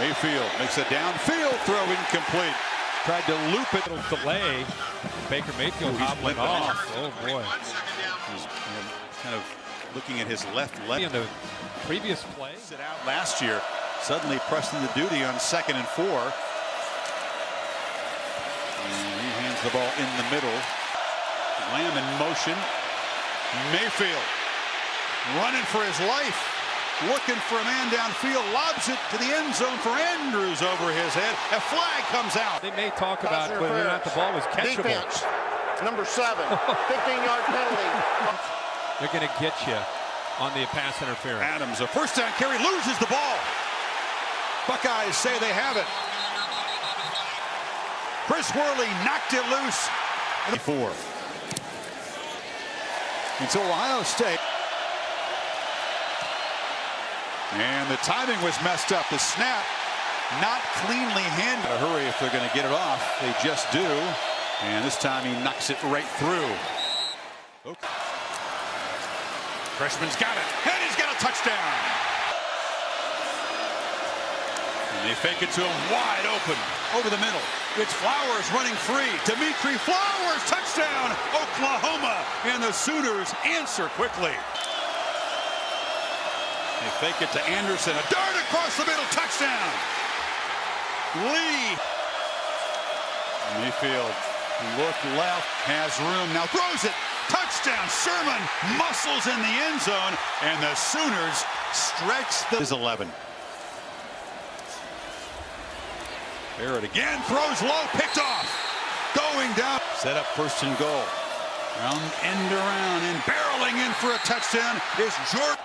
Mayfield makes a downfield throw incomplete. Tried to loop it. Little delay. Baker Mayfield hobbling off. Oh boy. He's kind of looking at his left leg. In the previous play. Sit out last year. Suddenly pressed into duty on 2nd and 4. And he hands the ball in the middle. Lamb in motion. Mayfield running for his life. Looking for a man downfield, lobs it to the end zone for Andrews over his head. A flag comes out. They may talk about whether or not the ball was catchable. Defense, number 7, 15-yard penalty. They're going to get you on the pass interference. Adams, a first down carry, loses the ball. Buckeyes say they have it. Chris Worley knocked it loose. 4. Until Ohio State. And the timing was messed up. The snap not cleanly handled. A hurry if they're going to get it off. They just do. And this time he knocks it right through. Okay. Freshman's got it. And he's got a touchdown. And they fake it to him wide open over the middle. It's Flowers running free. Dimitri Flowers, touchdown, Oklahoma. And the Sooners answer quickly. They fake it to Anderson. A dart across the middle. Touchdown. Lee. Mayfield. Look left. Has room. Now throws it. Touchdown. Sherman muscles in the end zone. And the Sooners stretch the 11. Barrett again. Throws low. Picked off. Going down. Set up 1st and goal. Round end around. And barreling in for a touchdown is Jordan.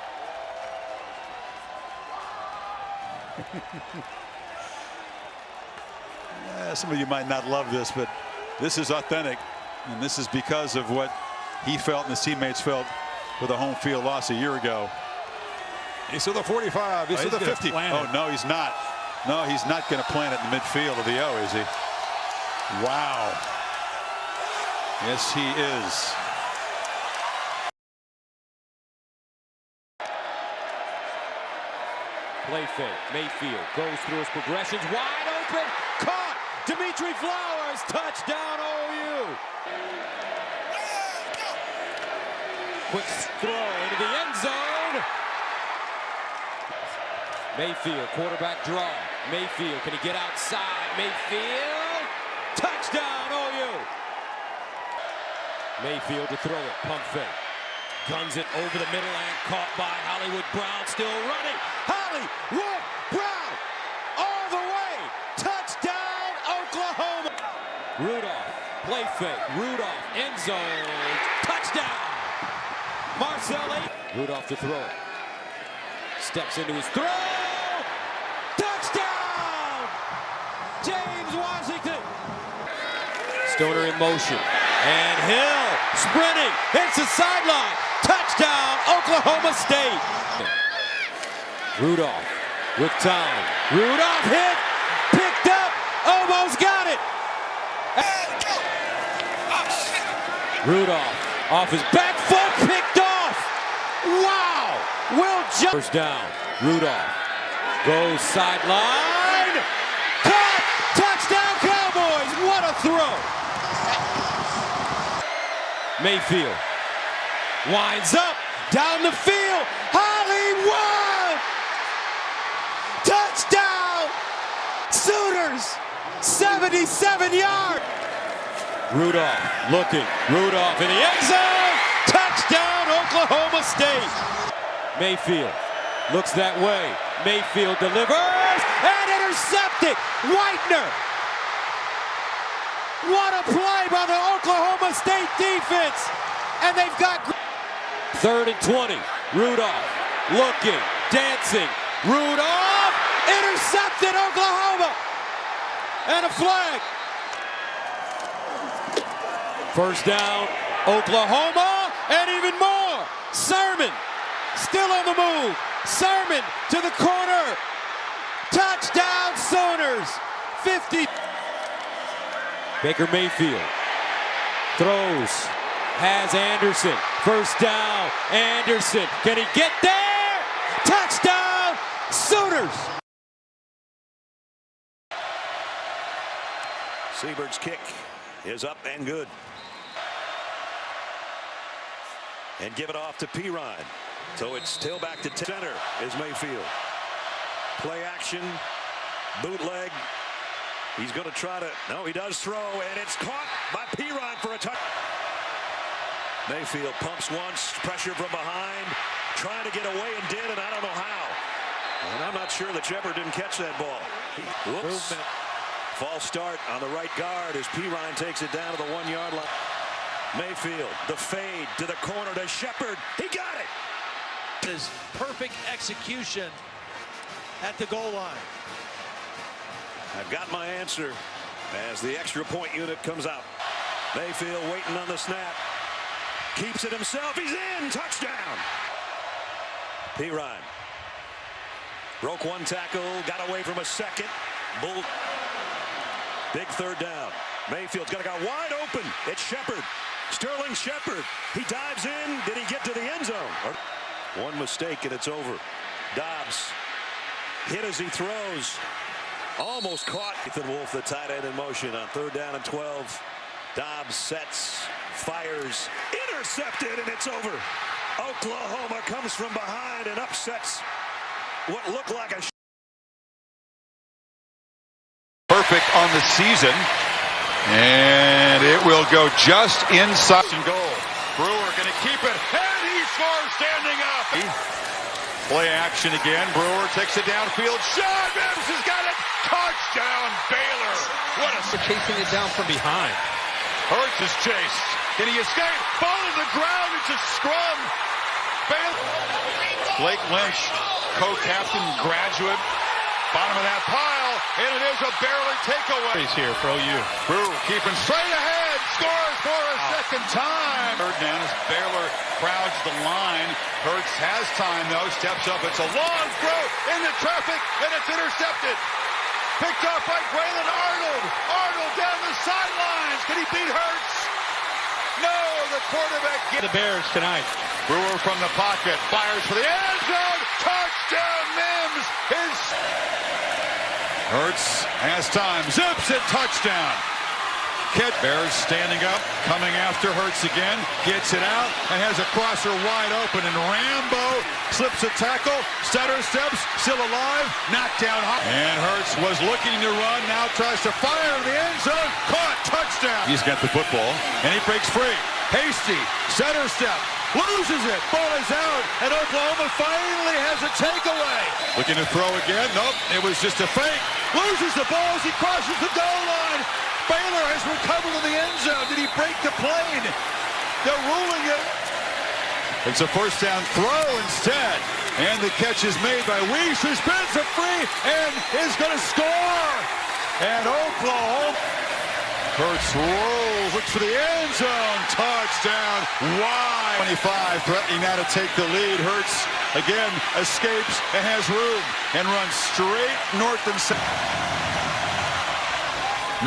Some of you might not love this, but this is authentic, and this is because of what he felt and his teammates felt with a home field loss a year ago. He's to the 45. He's to the 50. Oh, no, he's not. No, he's not going to plant it in the midfield of the O, is he? Wow. Yes, he is. Play fake. Mayfield goes through his progressions. Wide open. Caught. Dimitri Flowers. Touchdown OU. Quick throw into the end zone. Mayfield. Quarterback draw. Mayfield. Can he get outside? Mayfield. Touchdown OU. Mayfield to throw it. Pump fake. Guns it over the middle and caught by Hollywood Brown. Still running. Hollywood Brown all the way. Touchdown Oklahoma. Rudolph. Play fake. Rudolph. End zone. Touchdown. Marcelli. Rudolph to throw it. Steps into his throw. Touchdown. James Washington. Stoner in motion. And Hill sprinting. Hits the sideline. Touchdown, Oklahoma State. Rudolph with time. Rudolph hit. Picked up. Almost got it. Rudolph off his back foot. Picked off. Wow. Will jump. First down. Rudolph goes sideline. Caught. Touchdown, Cowboys. What a throw. Mayfield winds up down the field. Hollywood! Touchdown! Sooners! 77 yards. Rudolph looking. Rudolph in the end zone. Touchdown, Oklahoma State. Mayfield looks that way. Mayfield delivers and intercepted. Whitener. What a play by the Oklahoma State defense. And they've got 3rd and 20. Rudolph looking, dancing. Rudolph intercepted Oklahoma. And a flag. First down, Oklahoma, and even more. Sermon still on the move. Sermon to the corner. Touchdown Sooners. 50. Baker Mayfield throws, has Anderson, first down, Anderson, can he get there? Touchdown, Sooners! Seabird's kick is up and good. And give it off to Perine. So it's still back to center is Mayfield. Play action, bootleg. He's going to try to, no, he does throw, and it's caught by Perine for a touch. Mayfield pumps once, pressure from behind, trying to get away and did, and I don't know how. And I'm not sure that Shepard didn't catch that ball. Whoops. False start on the right guard as Perine takes it down to the 1 yard line. Mayfield, the fade to the corner to Shepard. He got it. His perfect execution at the goal line. I've got my answer as the extra point unit comes out. Mayfield waiting on the snap. Keeps it himself. He's in. Touchdown. Perine broke one tackle. Got away from a second. Bull. Big third down. Mayfield's got a guy wide open. It's Shepard. Sterling Shepard. He dives in. Did he get to the end zone? One mistake and it's over. Dobbs hit as he throws. Almost caught. Ethan Wolf, the tight end, in motion on 3rd down and 12. Dobbs sets, fires, intercepted, and it's over. Oklahoma comes from behind and upsets what looked like a Perfect on the season, and it will go just inside goal. Brewer going to keep it, and he scores standing up. Play action again. Brewer takes it downfield. Shot. Mims has got it. Touchdown, Baylor. What a Chasing it down from behind. Hurts is chased. Can he escape? Ball on the ground. It's a scrum. Baylor. Blake Lynch, co-captain, graduate. Bottom of that pile, and it is a barely takeaway. He's here for OU. Brewer keeping straight ahead. Scores for a second time. Third down as Baylor crowds the line. Hurts has time, though. Steps up. It's a long throw into traffic, and it's intercepted. Picked off by Braylon Arnold. Arnold down the sidelines. Can he beat Hurts? No, the quarterback gets The Bears tonight. Brewer from the pocket. Fires for the end zone. Touchdown, Mims. Hurts has time. Zips it. Touchdown. Bears standing up, coming after Hurts again, gets it out, and has a crosser wide open, and Rambo slips a tackle, stutter steps, still alive, knocked down high. And Hurts was looking to run, now tries to fire in the end zone, caught, touchdown. He's got the football, and he breaks free. Hasty, stutter step, loses it, ball is out, and Oklahoma finally has a takeaway. Looking to throw again, nope, it was just a fake. Loses the ball as he crosses the goal line. Baylor has recovered in the end zone. Did he break the plane? They're ruling it. It's a first down throw instead. And the catch is made by Weiss, who spins it free and is going to score. And Oklahoma. Hurts rolls, looks for the end zone. Touchdown. Wide. 25 threatening now to take the lead. Hurts again escapes and has room and runs straight north and south.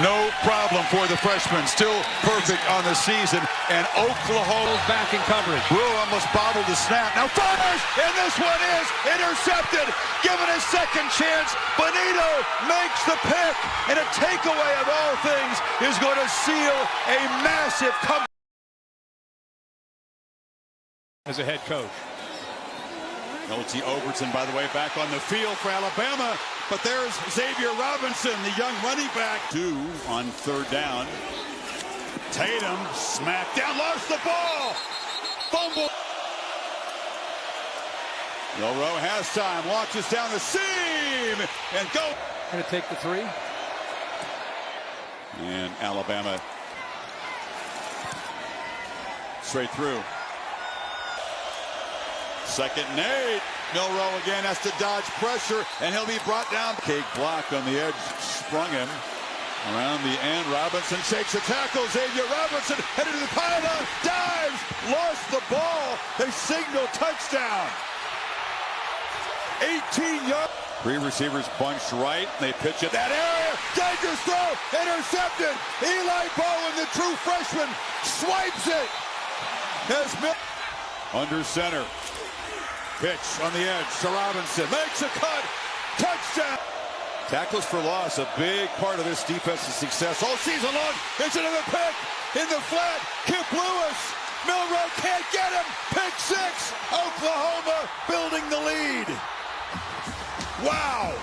No problem for the freshman. Still perfect on the season. And Oklahoma Back in coverage. Brewer almost bobbled the snap. Now fires, and this one is intercepted. Given a second chance, Bonito makes the pick. And a takeaway of all things is going to seal a massive comeback. As a head coach. L.T. Overton, by the way, back on the field for Alabama. But there's Xavier Robinson, the young running back. 2 on 3rd down. Tatum smacked down, lost the ball. Fumble. Milroe has time, launches down the seam, and go. Going to take the 3. And Alabama straight through. Second and 8. Milroe again has to dodge pressure, and he'll be brought down. Cake block on the edge, sprung him. Around the end, Robinson shakes a tackle. Xavier Robinson headed to the pylon, dives, lost the ball. They signal touchdown. 18 yards. 3 receivers bunched right. They pitch it that area. Dangerous throw, intercepted. Eli Bowen, the true freshman, swipes it. Under center. Pitch on the edge to Robinson. Makes a cut. Touchdown. Tackles for loss, a big part of this defense's success all season long. It's another pick in the flat. Kip Lewis. Milroe can't get him. Pick six. Oklahoma building the lead. Wow.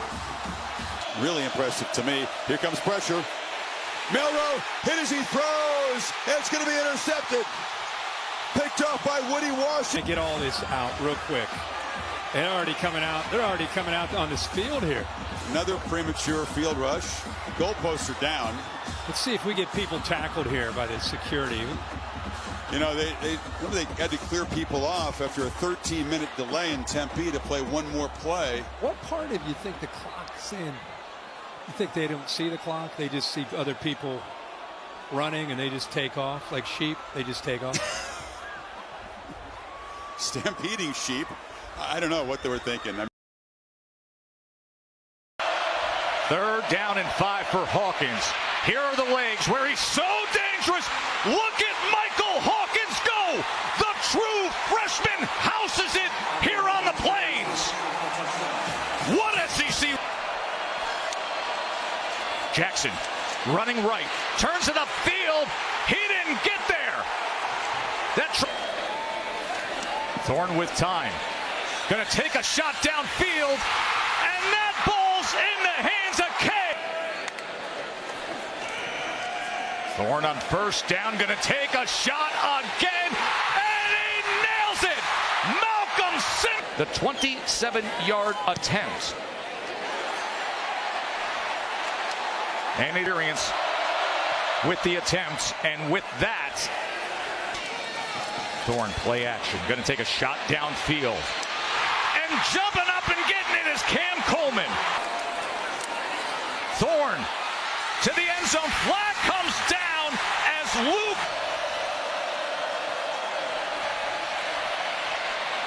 Really impressive to me. Here comes pressure. Milroe hit as he throws. It's going to be intercepted. Picked off by Woody Washington. Get all this out real quick. They're already coming out. They're already coming out on this field here. Another premature field rush. Goalposts are down. Let's see if we get people tackled here by the security. You know, they had to clear people off after a 13-minute delay in Tempe to play one more play. What part of you think the clock's in? You think they don't see the clock? They just see other people running and they just take off like sheep? They just take off? Stampeding sheep. I don't know what they were thinking. Third down and 5 for Hawkins. Here are the legs where he's so dangerous. Look at Michael Hawkins go. The true freshman houses it here on the Plains. What SEC. Jackson running right. Turns it upfield. He didn't get there. Thorne with time. Going to take a shot downfield. And that ball's in the hands of Kay. Thorne on first down, going to take a shot again, and he nails it! Malcolm Sims. The 27-yard attempt. And experience with the attempt, and with that, Thorne play action, going to take a shot downfield. And jumping up and getting it is Cam Coleman. Thorne to the end zone. Flag comes down as Luke.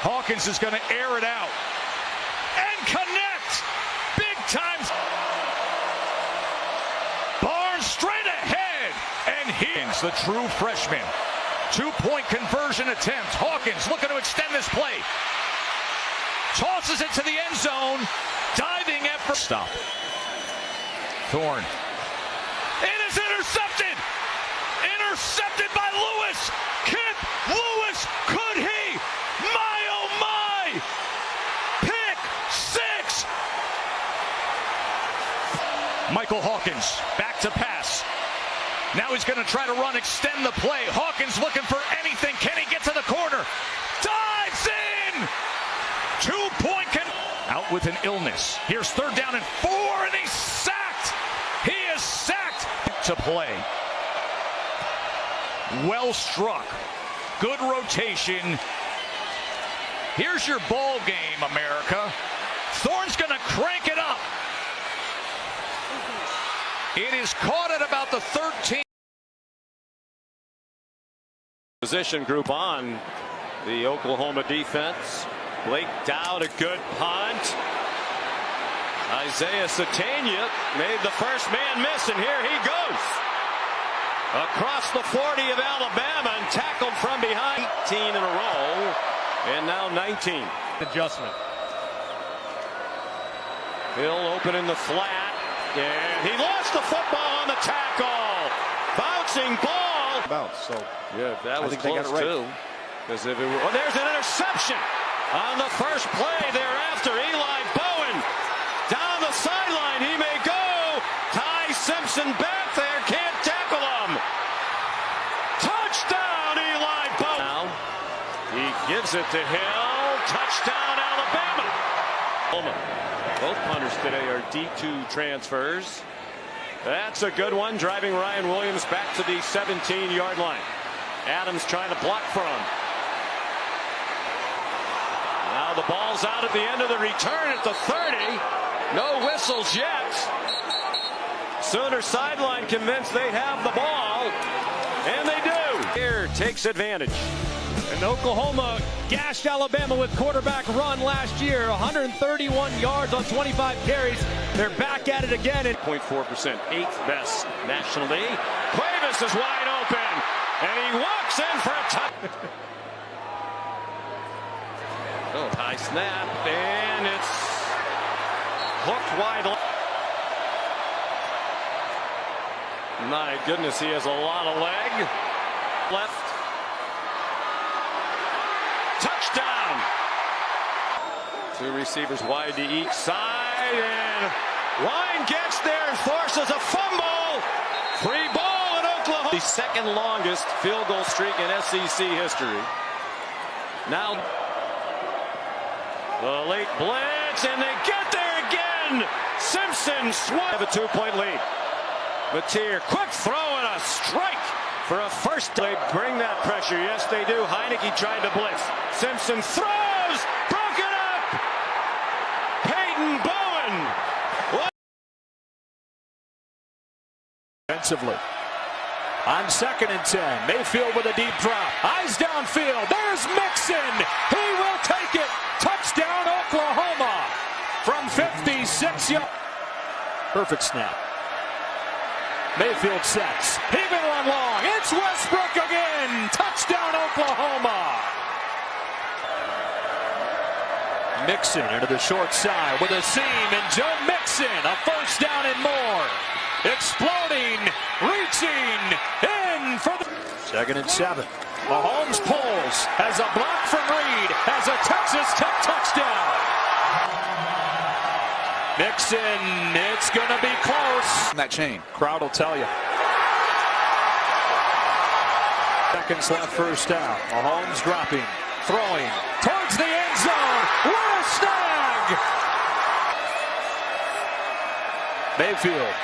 Hawkins is going to air it out and connect. Big time. Barnes straight ahead. And he's the true freshman. 2-point conversion attempt. Hawkins looking to extend this play. Tosses it to the end zone. Diving effort. Stop. Thorne. It is intercepted. Intercepted by Lewis. Kip Lewis. Could he? My oh my. Pick six. Michael Hawkins back to pass. Now he's going to try to run, extend the play. Hawkins looking for anything. Can he get to the corner? Dives in. 2-point out with an illness. Here's third down and 4, and he's sacked. He is sacked to play. Well struck. Good rotation. Here's your ball game, America. Thorne's going to crank it up. It is caught at about the 13. Position group on the Oklahoma defense. Blake Dowd, a good punt. Isaiah Satania made the first man miss, and here he goes. Across the 40 of Alabama and tackled from behind. 18 in a row, and now 19. Adjustment. Hill open in the flat, and he lost the football on the tackle. Bouncing ball. Bounce, so Yeah, that was close right. too. Because if it were, oh, there's an interception on the first play thereafter. Eli Bowen down the sideline. He may go. Ty Simpson back there. Can't tackle him. Touchdown, Eli Bowen. Now he gives it to Hill. Touchdown, Alabama. Both punters today are D2 transfers. That's a good one. Driving Ryan Williams back to the 17-yard line. Adams trying to block for him. Now the ball's out at the end of the return at the 30. No whistles yet. Sooner sideline convinced they have the ball. And they do. Here takes advantage. And Oklahoma gashed Alabama with quarterback run last year. 131 yards on 25 carries. They're back at it again. 0.4%, 8th best nationally. Cuevas is wide open. And he walks in for a touchdown. Oh, high snap, and it's hooked wide. My goodness, he has a lot of leg. Left. Touchdown. Two receivers wide to each side, and Wine gets there and forces a fumble. Free ball in Oklahoma. The second longest field goal streak in SEC history. Now the late blitz, and they get there again. Simpson have a 2-point lead. Mateer, quick throw and a strike for a first. They bring that pressure. Yes, they do. Heineke tried to blitz. Simpson throws, broken up. Peyton Bowen. Defensively. On 2nd and 10, Mayfield with a deep drop. Eyes downfield. There's Mixon. He will take it. Touchdown, Oklahoma. From 56 yards. Perfect snap. Mayfield sets. He can run long. It's Westbrook again. Touchdown, Oklahoma. Mixon into the short side with a seam, and Joe Mixon, a first down and more. Exploding, reaching, in for the 2nd and 7. Mahomes pulls, has a block from Reed, has a Texas Tech touchdown. Mixon, it's going to be close. That chain. Crowd will tell you. Seconds left, first down. Mahomes dropping, throwing, towards the end zone. What a snag! Mayfield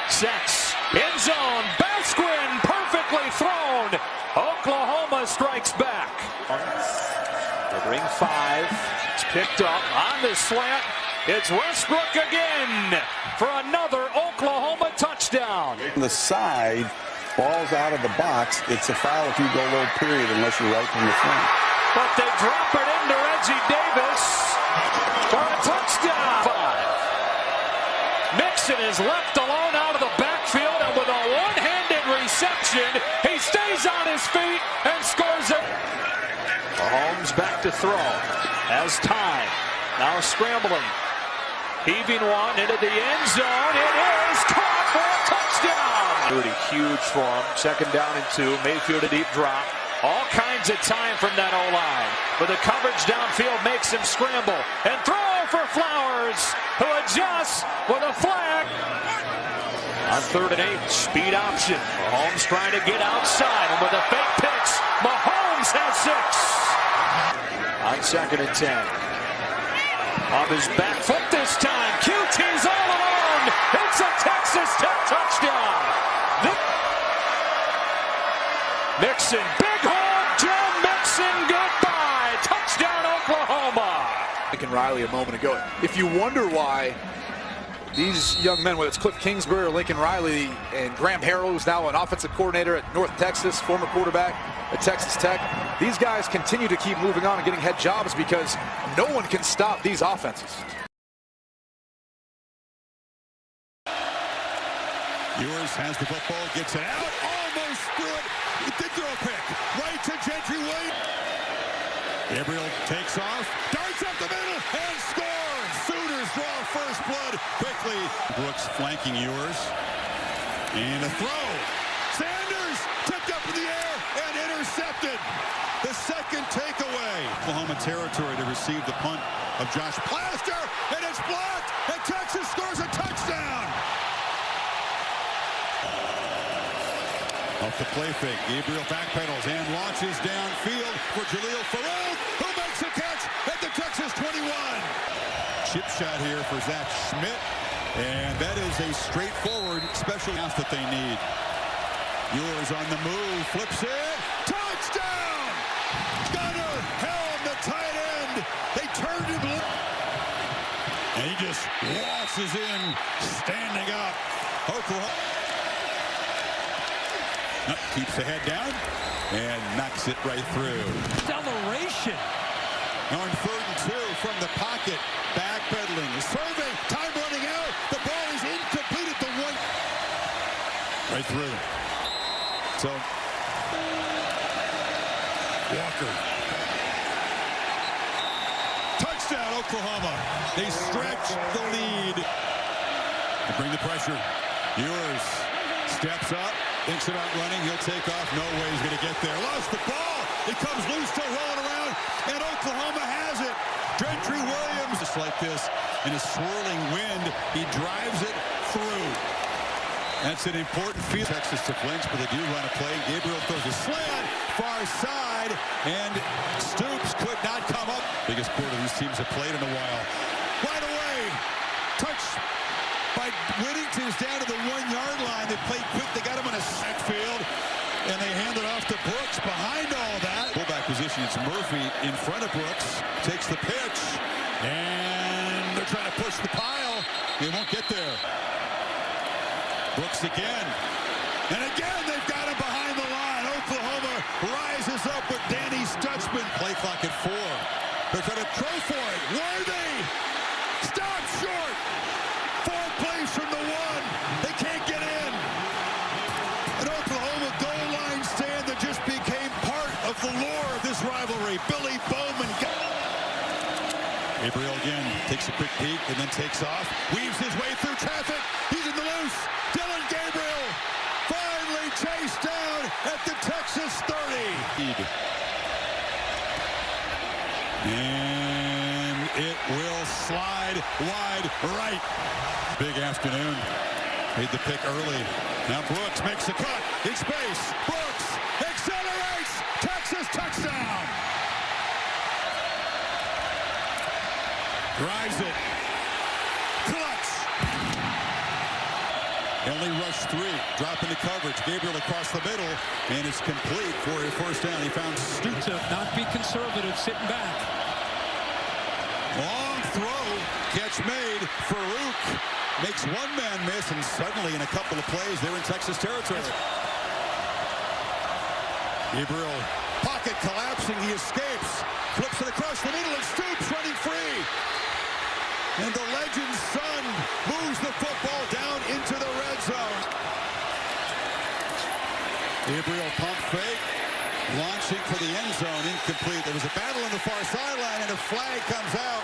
sets, end zone, Basquin, perfectly thrown. Oklahoma strikes back. The ring 5, it's picked up on the slant. It's Westbrook again for another Oklahoma touchdown. The side falls out of the box. It's a foul if you go low, period, unless you're right from the front. But they drop it into Reggie Davis for a touchdown. 5. Mixon is left alone out of the backfield, and with a one-handed reception, he stays on his feet and scores it. Mahomes back to throw. Has time. Now scrambling. Heaving one into the end zone. It is caught for a touchdown. Huge for him. 2nd down and 2. Mayfield a deep drop. All kinds of time from that O-line. But the coverage downfield makes him scramble. And throw for Flowers, who adjusts with a flag. On 3rd and 8, speed option. Mahomes trying to get outside. And with a fake pitch, Mahomes has 6. On 2nd and 10. Off his back foot this time. QT's all alone. It's a Texas Tech touchdown. Mixon, big hole. Joe Mixon, goodbye. Touchdown, Oklahoma. Lincoln Riley a moment ago. If you wonder why these young men, whether it's Cliff Kingsbury or Lincoln Riley, and Graham Harrell, who's now an offensive coordinator at North Texas, former quarterback at Texas Tech, these guys continue to keep moving on and getting head jobs because no one can stop these offenses. Ewers has the football, gets it out, almost threw it. He did throw a pick. Right to Gentry Williams. Gabriel takes off, darts up the middle, and scores. Sooners draw first blood quickly. Brooks flanking Ewers. And a throw. Sanders tipped up in the air and intercepted. The second takeaway. Oklahoma territory to receive the punt of Josh Plaster, and it's blocked, and Texas scores a touchdown. Off the play fake, Gabriel backpedals and launches downfield for Jaleel Farooq, who makes a catch at the Texas 21. Chip shot here for Zach Schmidt, and that is a straightforward special half that they need. Ewers on the move, flips it, touchdown! Gunnar Helm, the tight end. They turned him, and he just waltzes in, standing up. Oklahoma keeps the head down and knocks it right through. Acceleration. On 3rd and 2 from the pocket, backpedaling, survey, time running out. The ball is incomplete at the 1. Right through. So Walker. Touchdown, Oklahoma. They stretch the lead. They bring the pressure. Ewers Steps up, thinks about running. He'll take off. No way he's going to get there. Lost the ball. It comes loose, still rolling around, and Oklahoma has it. Gentry Williams, just like this, in a swirling wind, he drives it through. That's an important field. Texas to flinch, but they do run a play. Gabriel throws a slant, far side, and Stoops could not come up. Biggest quarter these teams have played in a while. Right away, touch by Whittington's down to the 1 yard line. They played quick. They got him on a sack field, and they hand it off to Brooks. Behind all that, fullback position, it's Murphy in front of Brooks. Takes the pitch, and they're trying to push the pile. They won't get there. Brooks again. And again, they've got him behind the line. Oklahoma rises up with Danny Stutzman. Play clock at 4. They're trying to throw for it. Worthy. Stop short. 4 plays from the 1. They can't get in. An Oklahoma goal line stand that just became part of the lore of this rivalry. Billy Bowman. Gabriel again takes a quick peek and then takes off. Weaves his way through traffic. He's in the loose. Dylan Gabriel finally chased down at the Texas 30. And it will slide wide right. Big afternoon. Made the pick early. Now Brooks makes the cut in space. Brooks accelerates. Texas touchdown. Drives it. Clutch. They only rush 3. Drop into coverage. Gabriel across the middle. And it's complete for a first down. He found Stoops. To not be conservative, sitting back. Long throw. Catch made. Farouk makes one man miss. And suddenly in a couple of plays, they're in Texas territory. Gabriel. Pocket collapsing. He escapes. Flips it across the middle. And Stoops running free. And the legend's son moves the football down into the red zone. Gabriel pump fake. Launching for the end zone. Incomplete. There was a battle on the far sideline and a flag comes out.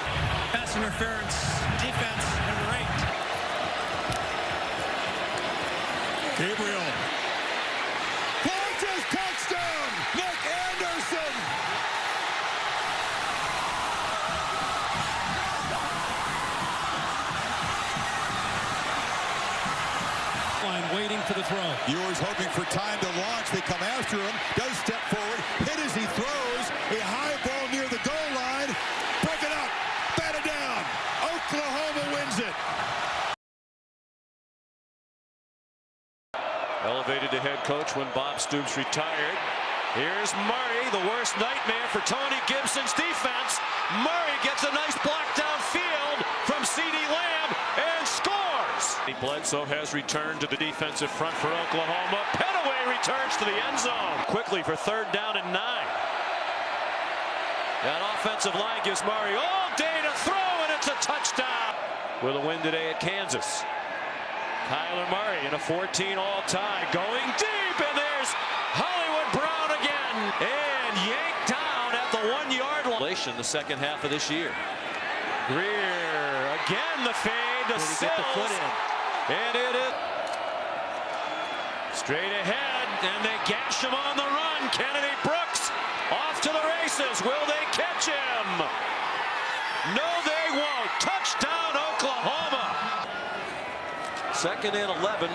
Pass interference. Defense number 8. Gabriel. Launches touchdown. Nick Anderson. Waiting for the throw. Ewers hoping for time to launch. They come after him. Does step forward. Hit as he throws. A high ball near the goal line. Break it up. Bat it down. Oklahoma wins it. Elevated to head coach when Bob Stoops retired. Here's Murray, the worst nightmare for Tony Gibson's defense. Murray gets a nice block downfield from CeeDee Lamb and scores. Bledsoe has returned to the defensive front for Oklahoma. Petaway returns to the end zone. Quickly for 3rd down and 9. That offensive line gives Murray all day to throw, and it's a touchdown. With a win today at Kansas. Kyler Murray in a 14 all-time. Going deep, and there's Hollywood Brown again. And yanked down at the 1 yard line. The second half of this year. Greer again, the fade to Sills. And it is straight ahead, and they gash him on the run. Kennedy Brooks off to the races. Will they catch him? No, they won't. Touchdown, Oklahoma. 2nd and 11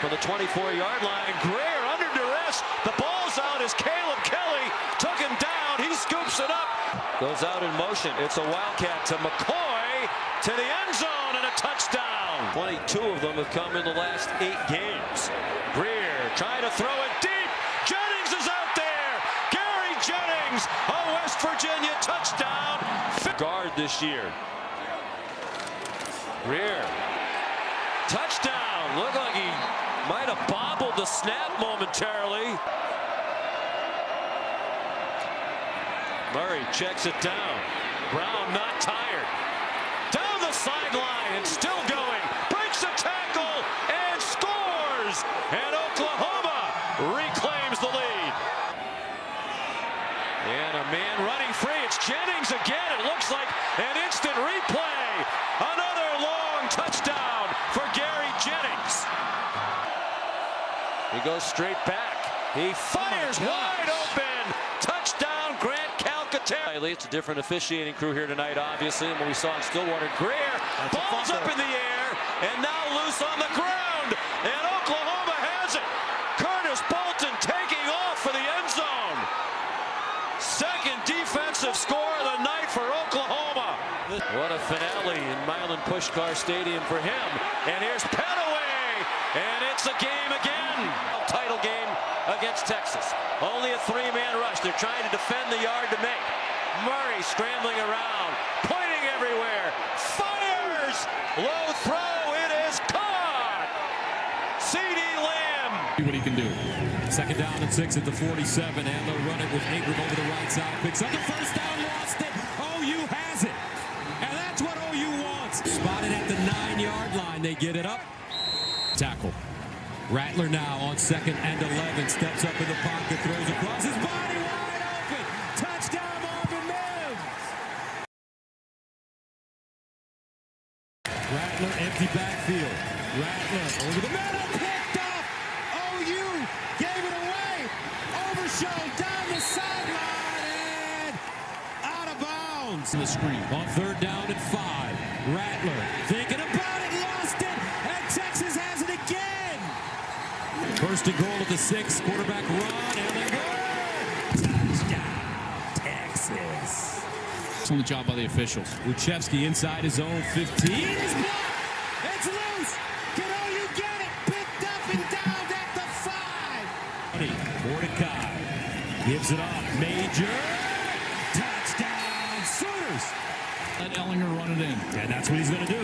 from the 24-yard line. Greer under duress. The ball's out as Caleb Kelly took him down. He scoops it up. Goes out in motion. It's a Wildcat to McCoy to the end zone and a touchdown. 22 of them have come in the last 8 games. Greer trying to throw it deep. Jennings is out there. Gary Jennings, a West Virginia touchdown. Guard this year. Greer. Touchdown. Looked like he might have bobbled the snap momentarily. Murray checks it down. Brown not tired. Down the sideline and still going. Breaks a tackle and scores. And Oklahoma reclaims the lead. And a man running free. It's Jennings again. It looks like an instant replay. Another long touchdown for Gary Jennings. He goes straight back. He fires wide open. Touchdown, Grant Calcaterra. It's a different officiating crew here tonight, obviously, and what we saw in Stillwater. Greer, ball's up in the air, and now loose on the ground, and Oklahoma has it. Curtis Bolton taking off for the end zone. Second defensive score of the night for Oklahoma. What a finale in Milan Puskar Stadium for him. And here's Petaway, and it's a game again. Title game against Texas. Only a three-man rush. They're trying to defend the yard to make. Murray scrambling around, pointing everywhere. Fires! Low throw. It is caught. CeeDee Lamb. See what he can do. Second down and 6 at the 47, and they'll run it with Ingram over the right side. Picks up the first down, lost it. OU has it. And that's what OU wants. Spotted at the 9-yard line. They get it up. Tackle. Rattler now on 2nd and 11. Steps up in the pocket, throws across his body, wide open. Touchdown, Marvin Mims. Rattler, empty backfield. Rattler over the middle, picked up. OU gave it away. Overshown down the sideline and out of bounds. The screen on 3rd down and 5. Rattler thinking about it, lost it, and Texas has it again. First and goal at the 6. Quarterback run, and they go. Touchdown, Texas. Excellent job by the officials. Uchevsky inside his own 15. It's blocked. It's loose. Can OU get it? Picked up and down at the 5. Mordecai gives it up. Major. Touchdown, Sooners. Let Ehlinger run it in. And that's what he's going to do.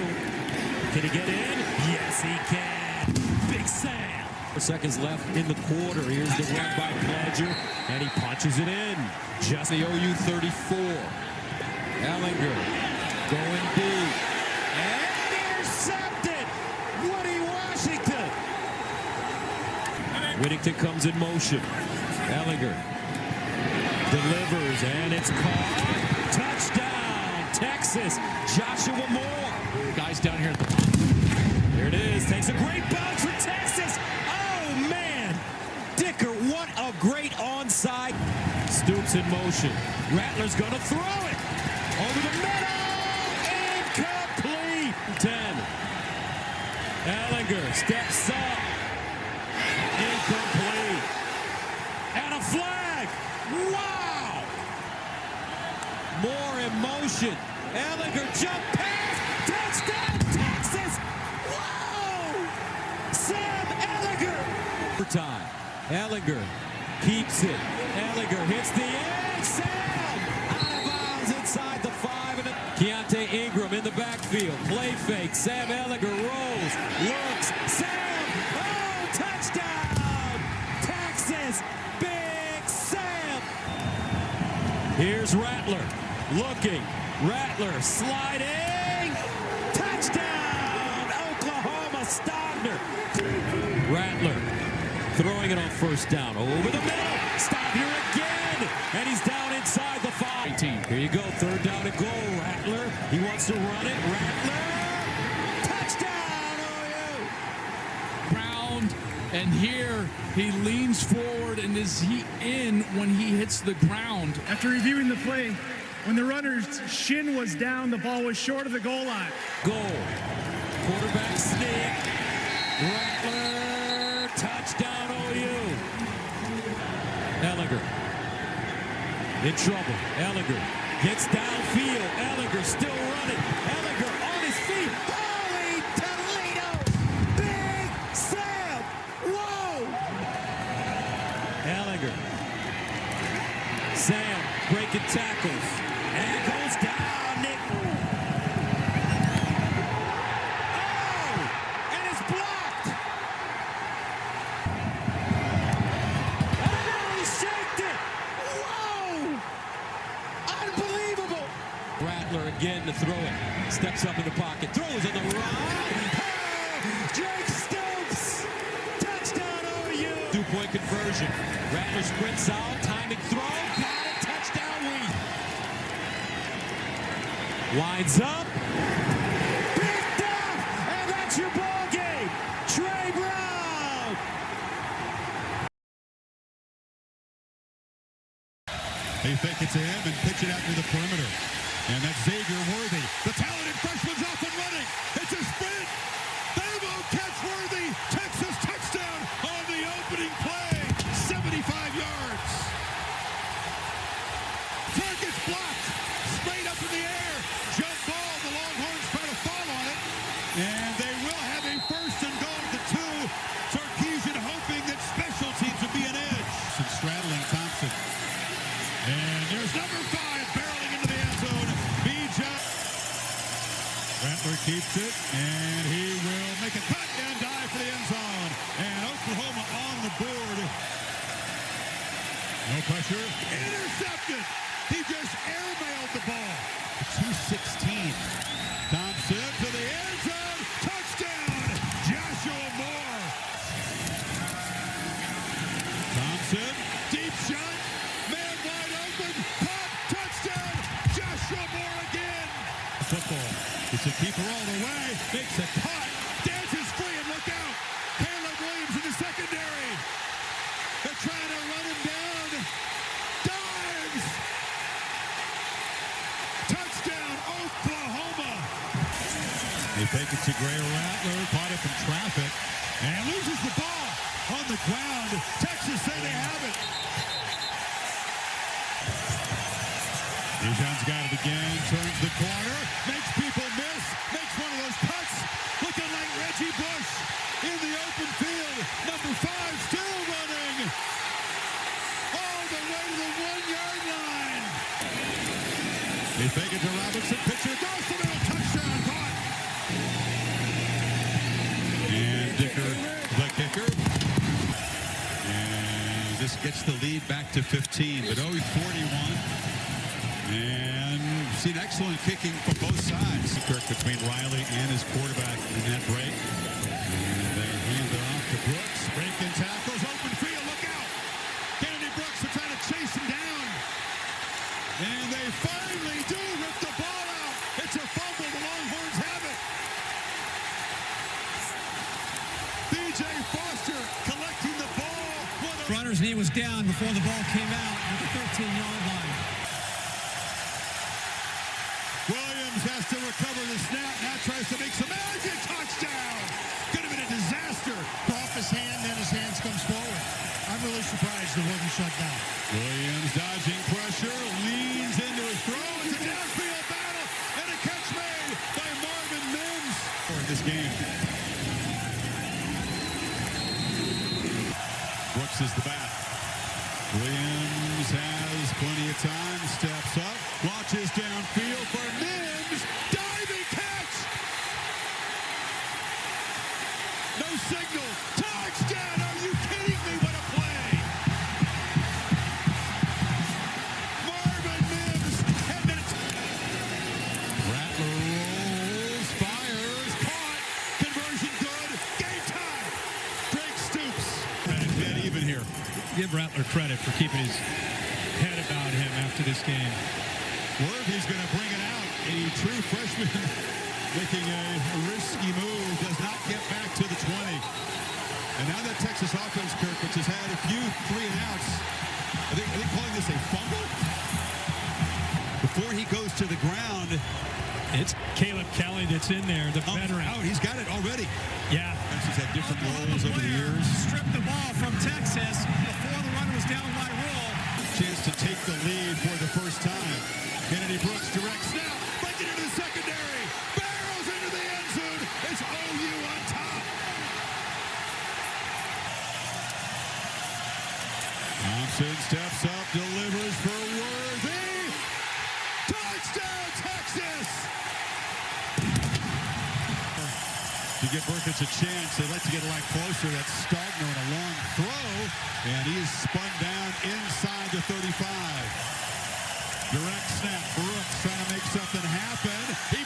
Can he get in? Yes, he can. Big Sam. 4 seconds left in the quarter. Here's the run by Pledger, and he punches it in. Just the OU 34. Ehlinger going deep. And intercepted. Woody Washington. Whittington comes in motion. Ehlinger delivers, and it's caught. Touchdown, Texas. Joshua Moore. Guys down here at the top. There it is. Takes a great bounce for Texas. Oh, man. Dicker, what a great onside. Stoops in motion. Rattler's going to throw it. Over the middle. Incomplete. 10. Ehlinger steps up. Incomplete. And a flag. Wow. More in motion. Ehlinger jump pass. Touchdown, Texas. Whoa. Sam Ehlinger. For time. Ehlinger keeps it. Ehlinger hits the end. Sam out of bounds inside the 5. And Keontae Ingram in the backfield. Play fake. Sam Ehlinger rolls. Looks. Sam. Oh, touchdown. Texas. Big Sam. Here's Rattler. Looking. Rattler sliding. Touchdown. Oklahoma. Stogner. Rattler throwing it on 1st down. Over the middle. Stogner again. And he's down inside the 5. 18. Here you go. 3rd down and goal. Rattler. He wants to run it. Rattler. Touchdown, OU. Ground. And here he leans forward, and is he in when he hits the ground? After reviewing the play, when the runner's shin was down, the ball was short of the goal line. Goal. Quarterback sneak. Rattler. Touchdown, OU. Ehlinger. In trouble. Ehlinger gets downfield. Ehlinger still running. Ehlinger on his feet. Holy Toledo. Big Sam. Whoa. Ehlinger. Sam breaking tackles. And it goes down, Nick. Oh! And it's blocked. Oh, he shaked it. Whoa! Unbelievable. Rattler again to throw it. Steps up in the pocket. Throws on the run. Oh, Drake Stoops. Touchdown, OU. 2-point conversion. Rattler sprints out. Timing throw. Got it. Touchdown, Wheat. Winds up. Picked up. And that's your ball game. Trey Brown. kick it to him and pitch it out to the perimeter. And that's Xavier Worthy. The talented freshman's off and running. It's a sprint. They won't catch Worthy. Texas touchdown on the opening play. 75 yards. Target's blocked. Straight up in the air. Jump ball. The Longhorns try to fall on it. And they will have a first and goal at the 2. Sarkisian hoping that special teams would be an edge. Some straddling Thompson. And there's number 5 barreling into the end zone. B.J. Rattler keeps it, and he will make a cut and dive for the end zone. And Oklahoma on the board. No pressure. Intercepted. He just airmailed the ball. 216. Thompson to the end zone. Touchdown. Joshua Moore. Thompson. Deep shot. Man wide open. Pop. Touchdown. Joshua Moore again. Football. It's a keeper all the way. Makes a cut. Dances free and look out. Caleb Williams in the secondary. They're trying to run him down. Dives. Touchdown, Oklahoma. They take it to Gray Rattler. Caught it from traffic. And loses the ball on the ground. Texas say they have it. Bijan's got it again. Turns the corner. Makes people miss. Makes one of those cuts. Looking like Reggie Bush in the open field. Number 5 still running. All the way to the 1-yard line. They fake it to Robinson. Pitcher goes to the middle. Touchdown. Caught. And Dicker, the kicker. And this gets the lead back to 15. But always 41. And seen excellent kicking from both sides. Kirk between Riley and his quarterback in that break. And they hand it off to Brooks. Breaking tackles. Open field. Look out. Kennedy Brooks are trying to chase him down. And they finally do rip the ball out. It's a fumble. The Longhorns have it. B.J. Foster collecting the ball. Runner's knee was down before the ball came out at the 13-yard line. Williams has to recover the snap. Now tries to make some magic. Touchdown. Could have been a disaster. Off his hand, then his hands comes forward. I'm really surprised it wasn't shut down. Williams dodging pressure. Leans into his throw. It's a downfield battle. And a catch made by Marvin Mims. For this game. Brooks is the back. Williams has plenty of time. Steps up. Launches downfield for Mims. Diving catch. No signal. Touchdown. Are you kidding me? What a play. Marvin Mims. And then it's Rattler rolls. Fires. Caught. Conversion good. Game time. Drake Stoops. And dead even here. Give Rattler credit for keeping his head about him after this game. Worthy's going to bring it out. A true freshman making a risky move. Does not get back to the 20. And now that Texas offense, Kirk, which has had a few 3-and-outs, are they calling this a fumble? Before he goes to the ground. It's Caleb Kelly that's in there, the veteran. Out. He's got it already. Yeah. Texas had different roles over the years. Stripped the ball from Texas before the runner was down by rule. Chance to take the lead for the first time. Kennedy Brooks direct snap. Breaking into the secondary. Barrels into the end zone. It's OU on top. Thompson steps up, delivers for Worthy. Touchdown, Texas! To give Burkett a chance, they'd like to get a lot closer. That's Stogner on a long throw, and he is spun down inside the 35. Direct snap, Brooks trying to make something happen. He